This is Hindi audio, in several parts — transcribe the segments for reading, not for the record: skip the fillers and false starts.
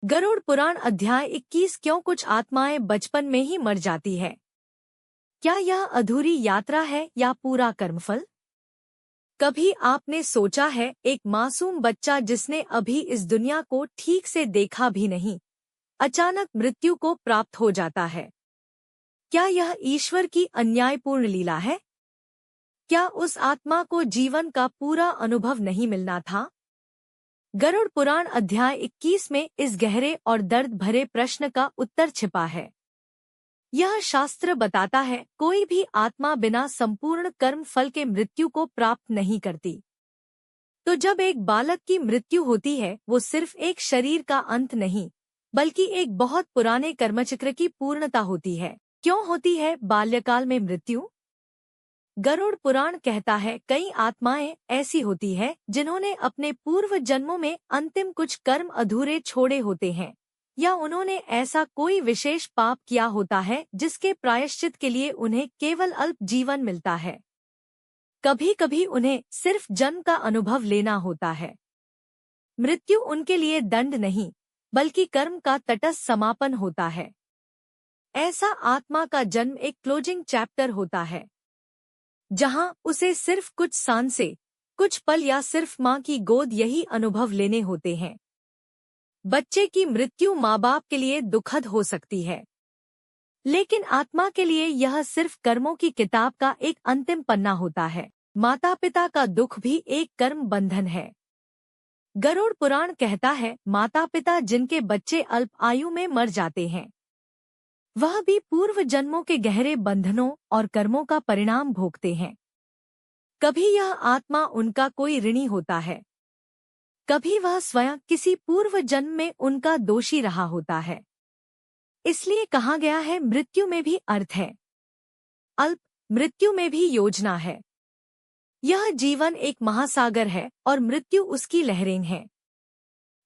गरुड़ पुराण अध्याय 21 क्यों कुछ आत्माएं बचपन में ही मर जाती है? क्या यह अधूरी यात्रा है या पूरा कर्मफल? कभी आपने सोचा है, एक मासूम बच्चा जिसने अभी इस दुनिया को ठीक से देखा भी नहीं, अचानक मृत्यु को प्राप्त हो जाता है। क्या यह ईश्वर की अन्यायपूर्ण लीला है? क्या उस आत्मा को जीवन का पूरा अनुभव नहीं मिलना था? गरुड़ पुराण अध्याय 21 में इस गहरे और दर्द भरे प्रश्न का उत्तर छिपा है। यह शास्त्र बताता है, कोई भी आत्मा बिना संपूर्ण कर्म फल के मृत्यु को प्राप्त नहीं करती। तो जब एक बालक की मृत्यु होती है, वो सिर्फ एक शरीर का अंत नहीं, बल्कि एक बहुत पुराने कर्मचक्र की पूर्णता होती है। क्यों होती है बाल्यकाल में मृत्यु? गरुड़ पुराण कहता है, कई आत्माएं ऐसी होती है जिन्होंने अपने पूर्व जन्मों में अंतिम कुछ कर्म अधूरे छोड़े होते हैं, या उन्होंने ऐसा कोई विशेष पाप किया होता है जिसके प्रायश्चित के लिए उन्हें केवल अल्प जीवन मिलता है। कभी कभी उन्हें सिर्फ जन्म का अनुभव लेना होता है। मृत्यु उनके लिए दंड नहीं, बल्कि कर्म का तटस्थ समापन होता है। ऐसा आत्मा का जन्म एक क्लोजिंग चैप्टर होता है, जहां उसे सिर्फ कुछ सांसें, कुछ पल या सिर्फ माँ की गोद यही अनुभव लेने होते हैं। बच्चे की मृत्यु माँ बाप के लिए दुखद हो सकती है, लेकिन आत्मा के लिए यह सिर्फ कर्मों की किताब का एक अंतिम पन्ना होता है। माता पिता का दुख भी एक कर्म बंधन है। गरुड़ पुराण कहता है, माता पिता जिनके बच्चे अल्प आयु में मर जाते हैं, वह भी पूर्व जन्मों के गहरे बंधनों और कर्मों का परिणाम भोगते हैं। कभी यह आत्मा उनका कोई ऋणी होता है, कभी वह स्वयं किसी पूर्व जन्म में उनका दोषी रहा होता है। इसलिए कहा गया है, मृत्यु में भी अर्थ है, अल्प मृत्यु में भी योजना है। यह जीवन एक महासागर है और मृत्यु उसकी लहरें हैं।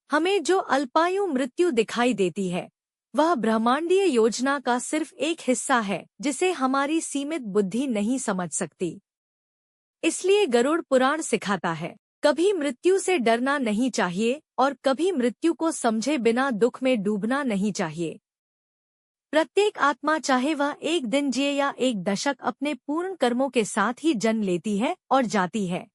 हमें जो अल्पायु मृत्यु दिखाई देती है, वह ब्रह्मांडीय योजना का सिर्फ एक हिस्सा है जिसे हमारी सीमित बुद्धि नहीं समझ सकती। इसलिए गरुड़ पुराण सिखाता है, कभी मृत्यु से डरना नहीं चाहिए और कभी मृत्यु को समझे बिना दुख में डूबना नहीं चाहिए। प्रत्येक आत्मा, चाहे वह एक दिन जिए या एक दशक, अपने पूर्ण कर्मों के साथ ही जन्म लेती है और जाती है।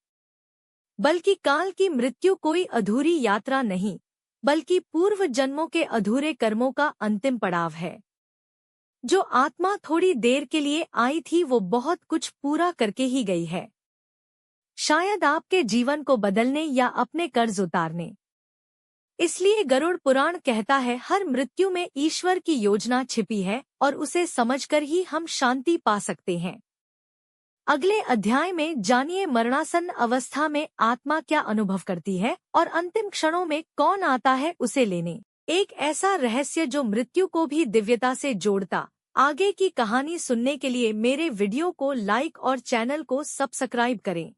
बल्कि काल की मृत्यु कोई अधूरी यात्रा नहीं, बल्कि पूर्व जन्मों के अधूरे कर्मों का अंतिम पड़ाव है। जो आत्मा थोड़ी देर के लिए आई थी, वो बहुत कुछ पूरा करके ही गई है, शायद आपके जीवन को बदलने या अपने कर्ज उतारने। इसलिए गरुड़ पुराण कहता है, हर मृत्यु में ईश्वर की योजना छिपी है और उसे समझकर ही हम शांति पा सकते हैं। अगले अध्याय में जानिए, मरणासन्न अवस्था में आत्मा क्या अनुभव करती है और अंतिम क्षणों में कौन आता है उसे लेने। एक ऐसा रहस्य जो मृत्यु को भी दिव्यता से जोड़ता। आगे की कहानी सुनने के लिए मेरे वीडियो को लाइक और चैनल को सब्सक्राइब करें।